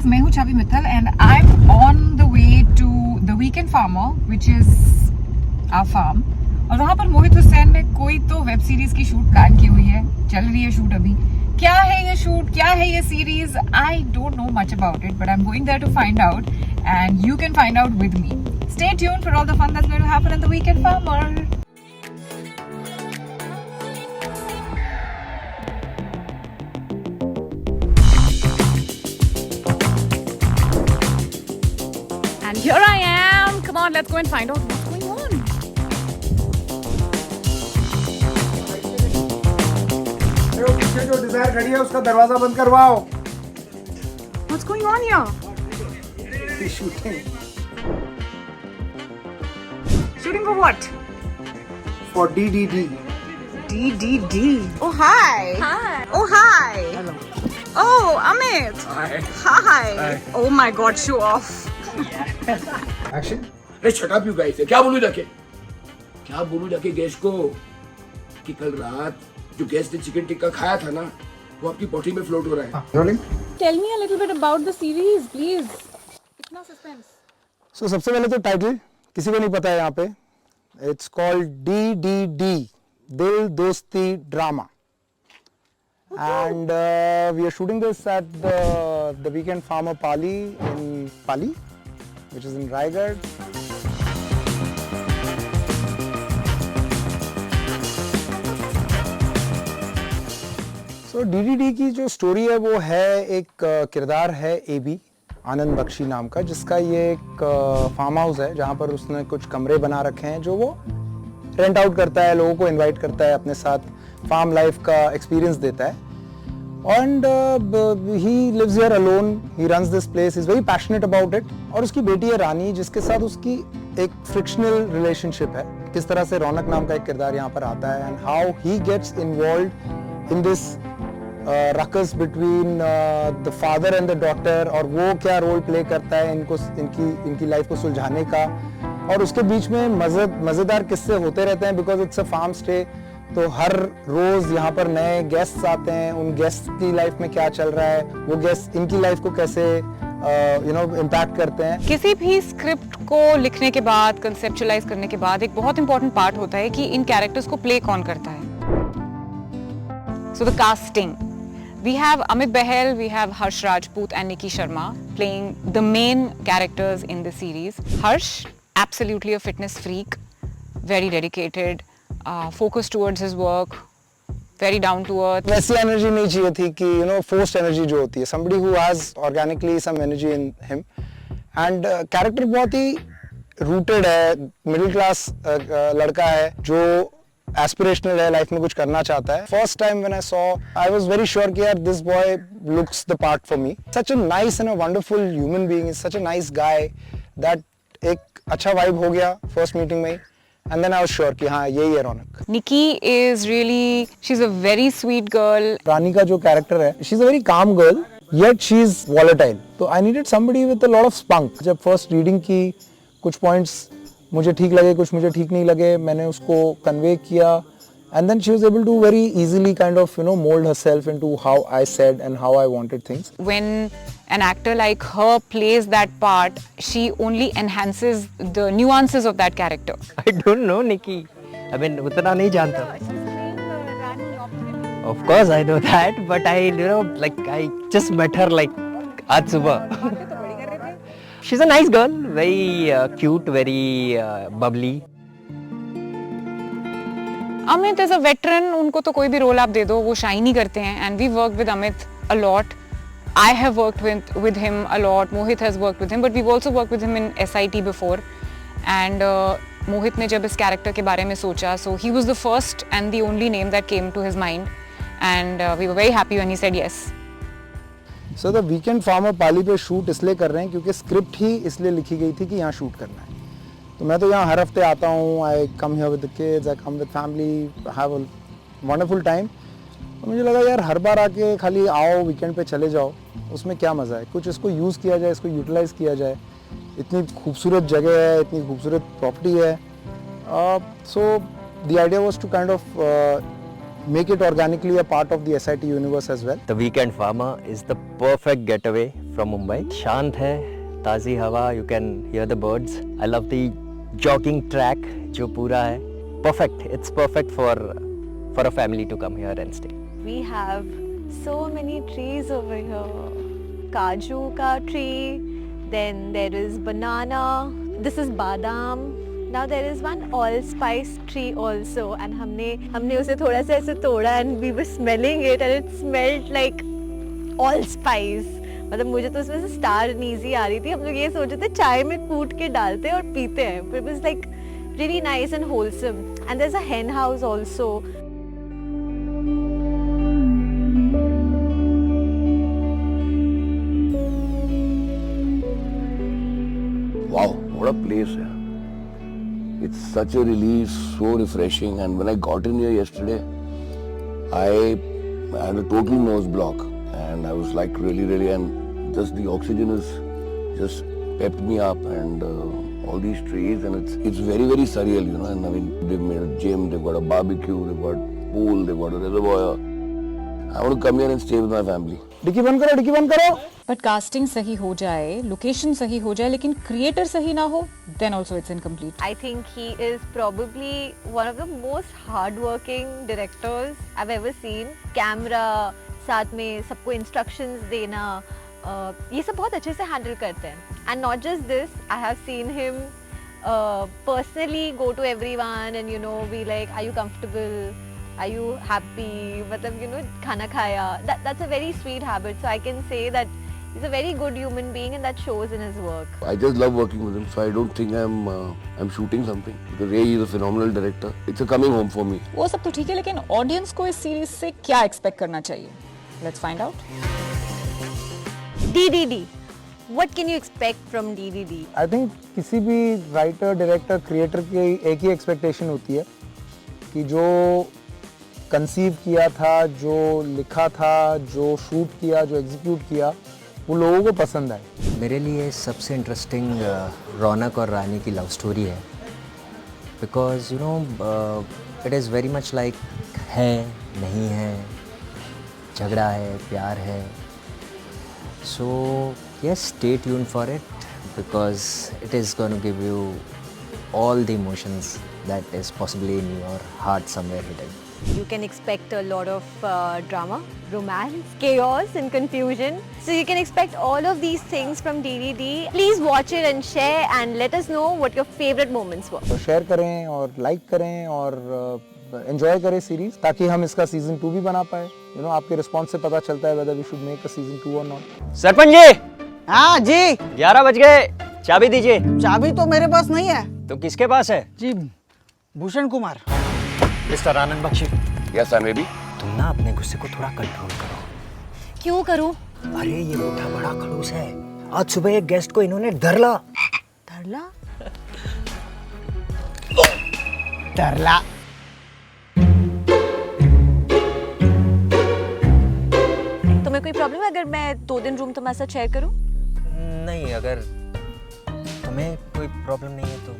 guys, मैं हूँ छवि Mittal and I'm on the way to the Weekend Farmer, which is our farm. और वहाँ पर मोहित हुसैन ने कोई तो वेब सीरीज की शूट प्लान की हुई है, चल रही है शूट अभी. क्या है ये शूट, क्या है ये series, I don't know much about it, but I'm going there to find out and you can find out with me. Stay tuned for all the fun that's going to happen in the Weekend Farmer. And here I am. Come on, let's go and find out what's going on. पीछे जो Dzire खड़ी है उसका दरवाजा बंद करवाओ. What's going on here? Shooting. Shooting for what? For DDD. DDD. Oh, hi. Hi. Oh, hi. Hello. Oh, Amit. Hi. Hi. Hi. Oh my God, show off. Action. अरे shut up you guys. क्या बोलूं जाके guest को कि कल रात जो guest ने चिकन टिक्का खाया था ना वो आपकी पॉटी में फ्लोट हो रहा है. Rolling. Tell me a little bit about the series, please. इतना suspense. So सबसे पहले तो टाइटल किसी को नहीं पता है यहाँ पे. It's called DDD, दिल दोस्ती drama. And we are shooting this at the Weekend Farmer Pali in Pali, which is in Raigad. So DDD की जो स्टोरी है वो है एक किरदार है AB आनंद बख्शी नाम का, जिसका ये एक फार्म हाउस है जहाँ पर उसने कुछ कमरे बना रखे हैं जो वो रेंट आउट करता है, लोगों को इनवाइट करता है, अपने साथ फार्म लाइफ का एक्सपीरियंस देता है. And he lives here alone, he runs this place, is very passionate about it. और उसकी बेटी है रानी, जिसके साथ उसकी एक फ्रिक्शनल रिलेशनशिप है. किस तरह से रौनक नाम का एक किरदार यहाँ पर आता है and how he gets involved in this ruckus between the father and the daughter, और वो क्या रोल प्ले करता है इनकी लाइफ को सुलझाने का. और उसके बीच में मजेदार किस्से होते रहते हैं because it's a farm stay. तो हर रोज यहाँ पर नए गेस्ट्स आते हैं, उन गेस्ट की लाइफ में क्या चल रहा है, वो गेस्ट इनकी लाइफ को कैसे इम्पैक्ट करते हैं. किसी भी स्क्रिप्ट को लिखने के बाद, कंसेप्चुअलाइज करने के बाद एक बहुत इंपॉर्टेंट पार्ट होता है कि इन कैरेक्टर्स को प्ले कौन करता है. So the casting. We have Amit Bahel, we have Harsh Rajput and Nikki Sharma playing the main characters in the series. Harsh, absolutely a fitness freak, very dedicated, focused towards his work, very down to earth. वैसी energy नहीं चाहिए थी कि forced energy जो होती है. somebody who has organically some energy in him. and character बहुत ही rooted है, मिडिल क्लास लड़का है जो एस्पिरेशनल है, लाइफ में कुछ करना चाहता है. First time when I saw, I was very sure कि यार this boy looks the part for me. Such a nice and a wonderful human being, is such a nice guy that एक अच्छा vibe हो गया first meeting में ही. And then I was sure कि हाँ यही है रौनक. Nikki is really, she's a very sweet girl. रानी का जो कैरेक्टर है, she is a very calm girl yet she is volatile. तो I needed somebody with a lot of spunk. जब first reading की कुछ पॉइंट्स मुझे ठीक लगे, कुछ मुझे ठीक नहीं लगे, मैंने उसको कन्वे किया. And then she was able to very easily kind of mould herself into how I said and how I wanted things. When an actor like her plays that part, she only enhances the nuances of that character. I don't know Nikki. I mean उतना नहीं जानता. Of course I know that, but I just met her like आज सुबह. She's a nice girl, very cute, very bubbly. Amit is a veteran, उनको तो कोई भी role आप दे दो वो शाइन ही करते हैं. And we worked with Amit a lot. I have worked with him a lot. Mohit has worked with him, but we've also worked with him in SIT before. And Mohit ने जब इस character के बारे में सोचा, so he was the first and the only name that came to his mind. And we were very happy when he said yes. So the weekend farmer Pali पे shoot इसलिए कर रहे हैं क्योंकि स्क्रिप्ट ही इसलिए लिखी गई थी कि यहाँ शूट करना है. तो मैं तो यहाँ हर हफ्ते आता हूँ. I come here with the kids, I come with family, have a wonderful time. तो मुझे लगा यार हर बार आके खाली आओ वीकेंड पे चले जाओ, उसमें क्या मज़ा है. कुछ इसको यूज़ किया जाए, इसको यूटिलाइज़ किया जाए. इतनी खूबसूरत जगह है, इतनी खूबसूरत प्रॉपर्टी है. So the idea was to kind of make it organically a part of the SIT universe as well. The Weekend Farmer is the perfect getaway from Mumbai. शांत है, ताज़ी हवा, you can hear the birds. I love the jogging track जो पूरा है. Perfect. It's perfect for a family to come here and stay. We have so many trees over here. Kaju ka tree, then there is banana, this is badam. Now there is one allspice tree also, and हमने उसे थोड़ा सा ऐसे तोड़ा and we were smelling it and it smelled like allspice. मतलब मुझे तो उसमें से स्टार नीजी आ रही थी. हम लोग ये सोच रहे थे चाय में कूट के डालते हैं और पीते हैं. But it was like really nice and wholesome. And there's a hen house also. Wow, what a place, yeah. It's such a release, so refreshing. And when I got in here yesterday, I had a total nose block, and I was like really, and just the oxygen is just pepped me up, and all these trees, and it's very surreal, you know. And I mean, they've made a gym, they've got a barbecue, they've got pool, they've got a reservoir. I want to come here and stay with my family. Dicky बंद करो, dicky बंद करो. But casting सही हो जाए, location सही हो जाए, लेकिन क्रिएटर सही ना हो, then also it's incomplete. I think he is probably one of the most hardworking directors I've ever seen. Camera, साथ में सबको instructions देना, ये सब बहुत अच्छे से handle करते हैं. And not just this, I have seen him personally go to everyone and you know be like, are you comfortable? Are you happy? मतलब you know खाना खाया. That's a very sweet habit. So I can say that he's a very good human being and that shows in his work. I just love working with him, so I don't think I'm shooting something, because he is a phenomenal director. It's a coming home for me. वो सब तो ठीक है, लेकिन audience को इस series से क्या एक्सपेक्ट करना चाहिए? Let's find out. DDD. What can you expect from DDD? I think किसी भी राइटर, डायरेक्टर, क्रिएटर की एक ही एक्सपेक्टेशन होती है कि जो कंसीव किया था, जो लिखा था, जो शूट किया, जो एग्जीक्यूट किया, वो लोगों को पसंद आए. मेरे लिए सबसे इंटरेस्टिंग रौनक और रानी की लव स्टोरी है, because you know it is very much like है, नहीं है, झगड़ा है, प्यार है. So yes, stay tune for it, because it is going to give you all the emotions that is possibly in your heart somewhere hidden. You can expect a lot of drama, romance, chaos and confusion. So you can expect all of these things from DDD. Please watch it and share and let us know what your favorite moments were. तो share करें और like करें और enjoy करें series, ताकि हम इसका season 2 भी बना पाए. यू नो, आपके रिस्पॉन्स से पता चलता है whether we should make a season 2 or not. Sarpanch ji, हाँ जी. 11 बज गए, चाबी दीजिए. चाबी तो मेरे पास नहीं है तो किसके पास है? जी, Bhushan Kumar. Mister Anand Bakshi, Yes, I may be. तुम ना अपने गुस्से को थोड़ा कंट्रोल करो. क्यों करूं? अरे ये बेटा बड़ा खड़ूस है. आज सुबह एक गेस्ट को इन्होंने धरला. धरला? धरला. तुम्हें कोई प्रॉब्लम है अगर मैं 2 दिन रूम तुम्हारे साथ शेयर करूं? नहीं, अगर तुम्हें कोई प्रॉब्लम नहीं है तो